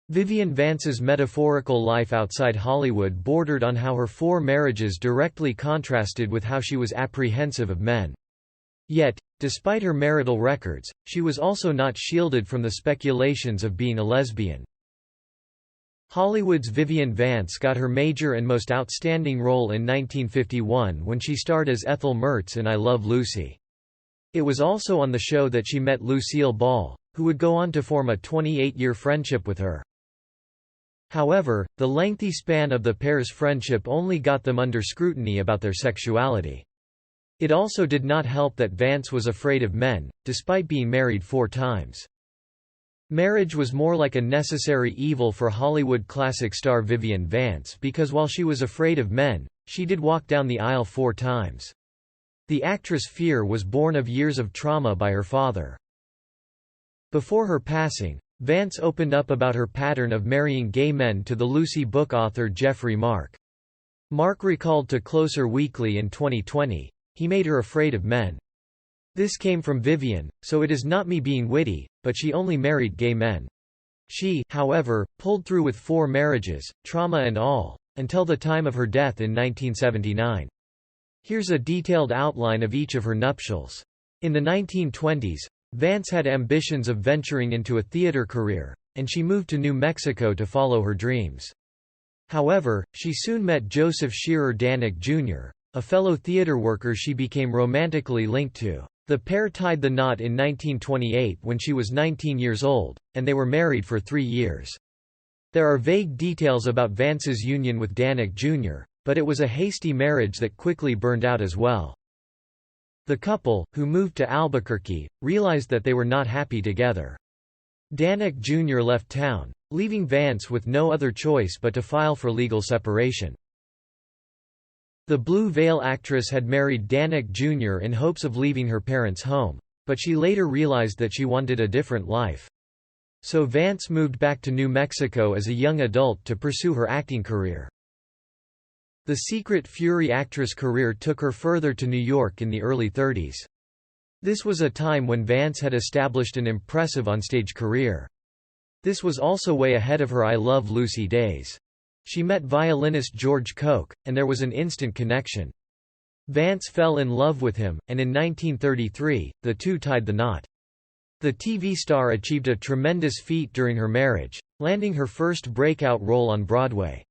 Vivian Vance's metaphorical life outside Hollywood bordered on how her 4 marriages directly contrasted with how she was apprehensive of men. Yet, despite her marital records, she was also not shielded from the speculations of being a lesbian. Hollywood's Vivian Vance got her major and most outstanding role in 1951 when she starred as Ethel Mertz in I Love Lucy. It was also on the show that she met Lucille Ball, who would go on to form a 28-year friendship with her. However, the lengthy span of the pair's friendship only got them under scrutiny about their sexuality. It also did not help that Vance was afraid of men, despite being married 4 times. Marriage was more like a necessary evil for Hollywood classic star Vivian Vance because while she was afraid of men, she did walk down the aisle 4 times. The actress' fear was born of years of trauma by her father. Before her passing, Vance opened up about her pattern of marrying gay men to the Lucy book author Jeffrey Mark. Mark recalled to Closer Weekly in 2020, "He made her afraid of men. This came from Vivian, so it is not me being witty, but she only married gay men. She, however, pulled through with 4 marriages, trauma and all, until the time of her death in 1979. Here's a detailed outline of each of her nuptials. In the 1920s, Vance had ambitions of venturing into a theater career, and she moved to New Mexico to follow her dreams. However, she soon met Joseph Shearer Danek Jr., a fellow theater worker she became romantically linked to. The pair tied the knot in 1928 when she was 19 years old, and they were married for 3 years. There are vague details about Vance's union with Danek Jr., but it was a hasty marriage that quickly burned out as well. The couple, who moved to Albuquerque, realized that they were not happy together. Danek Jr. left town, leaving Vance with no other choice but to file for legal separation. The Blue Veil actress had married Danek Jr. in hopes of leaving her parents' home, but she later realized that she wanted a different life. So Vance moved back to New Mexico as a young adult to pursue her acting career. The Secret Fury actress career took her further to New York in the early 30s. This was a time when Vance had established an impressive onstage career. This was also way ahead of her I Love Lucy days. She met violinist George Koch, and there was an instant connection. Vance fell in love with him, and in 1933, the two tied the knot. The TV star achieved a tremendous feat during her marriage, landing her first breakout role on Broadway.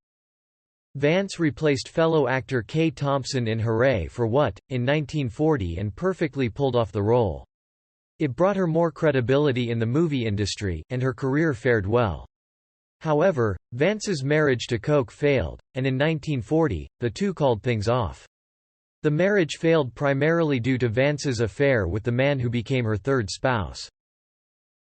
Vance replaced fellow actor Kay Thompson in Hooray for What! In 1940 and perfectly pulled off the role. It brought her more credibility in the movie industry, and her career fared well. However, Vance's marriage to Koch failed, and in 1940, the two called things off. The marriage failed primarily due to Vance's affair with the man who became her third spouse.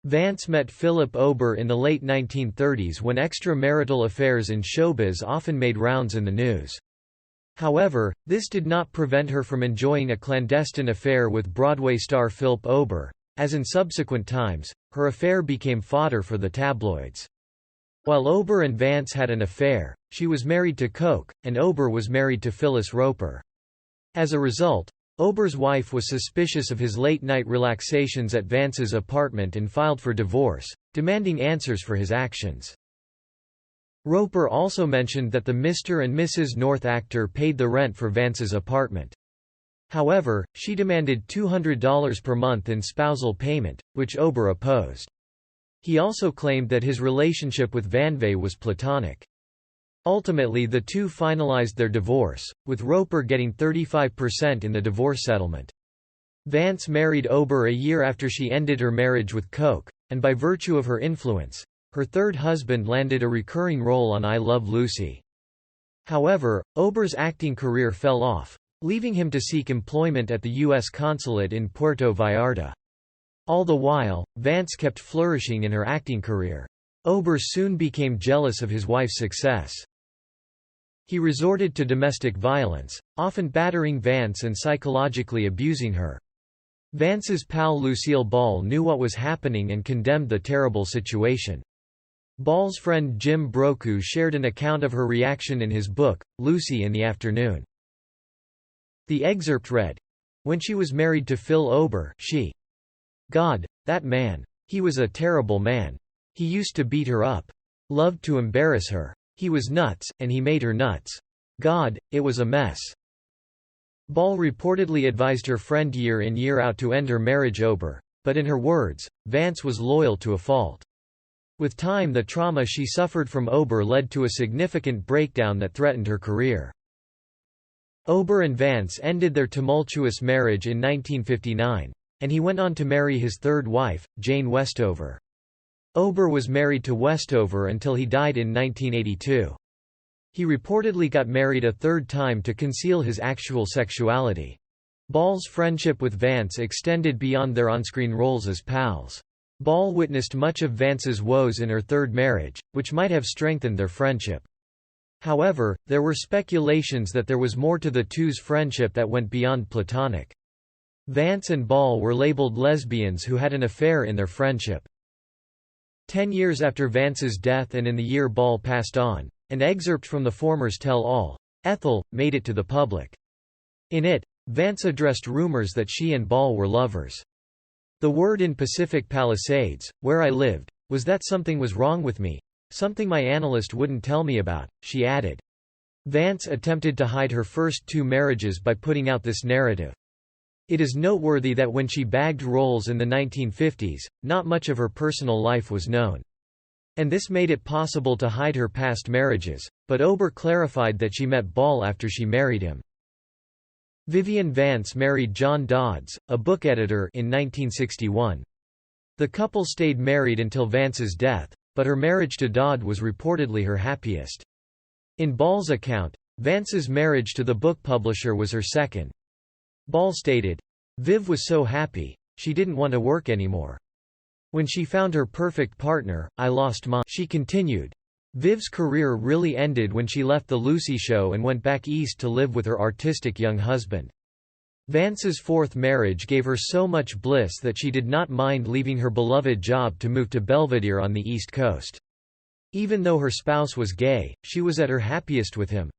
Vance met Philip Ober in the late 1930s when extramarital affairs in showbiz often made rounds in the news. However, this did not prevent her from enjoying a clandestine affair with Broadway star Philip Ober. As in subsequent times, her affair became fodder for the tabloids. While Ober and Vance had an affair, she was married to Koch, and Ober was married to Phyllis Roper. As a result, Ober's wife was suspicious of his late-night relaxations at Vance's apartment and filed for divorce, demanding answers for his actions. Roper also mentioned that the Mr. and Mrs. North actor paid the rent for Vance's apartment. However, she demanded $200 per month in spousal payment, which Ober opposed. He also claimed that his relationship with Vanve was platonic. Ultimately, the two finalized their divorce, with Roper getting 35% in the divorce settlement. Vance married Ober a year after she ended her marriage with Koch, and by virtue of her influence, her third husband landed a recurring role on I Love Lucy. However, Ober's acting career fell off, leaving him to seek employment at the U.S. consulate in Puerto Vallarta. All the while, Vance kept flourishing in her acting career. Ober soon became jealous of his wife's success. He resorted to domestic violence, often battering Vance and psychologically abusing her. Vance's pal Lucille Ball knew what was happening and condemned the terrible situation. Ball's friend Jim Broku shared an account of her reaction in his book, Lucy in the Afternoon. The excerpt read, "When she was married to Phil Ober, God, that man. He was a terrible man. He used to beat her up. Loved to embarrass her. He was nuts, and he made her nuts. God, it was a mess." Ball reportedly advised her friend year in year out to end her marriage Ober, but in her words, Vance was loyal to a fault. With time the trauma she suffered from Ober led to a significant breakdown that threatened her career. Ober and Vance ended their tumultuous marriage in 1959, and he went on to marry his third wife, Jane Westover. Ober was married to Westover until he died in 1982. He reportedly got married a third time to conceal his actual sexuality. Ball's friendship with Vance extended beyond their on-screen roles as pals. Ball witnessed much of Vance's woes in her third marriage, which might have strengthened their friendship. However, there were speculations that there was more to the two's friendship that went beyond platonic. Vance and Ball were labeled lesbians who had an affair in their friendship. 10 years after Vance's death and in the year Ball passed on, an excerpt from the former's tell-all, Ethel, made it to the public. In it, Vance addressed rumors that she and Ball were lovers. "The word in Pacific Palisades, where I lived, was that something was wrong with me. Something my analyst wouldn't tell me about," she added. Vance attempted to hide her first two marriages by putting out this narrative. It is noteworthy that when she bagged roles in the 1950s, not much of her personal life was known. And this made it possible to hide her past marriages, but Ober clarified that she met Ball after she married him. Vivian Vance married John Dodds, a book editor, in 1961. The couple stayed married until Vance's death, but her marriage to Dodd was reportedly her happiest. In Ball's account, Vance's marriage to the book publisher was her second. Ball stated, "Viv was so happy, she didn't want to work anymore. When she found her perfect partner, I lost mine." She continued, "Viv's career really ended when she left The Lucy Show and went back east to live with her artistic young husband. Vance's fourth marriage gave her so much bliss that she did not mind leaving her beloved job to move to Belvedere on the East Coast. Even though her spouse was gay, she was at her happiest with him.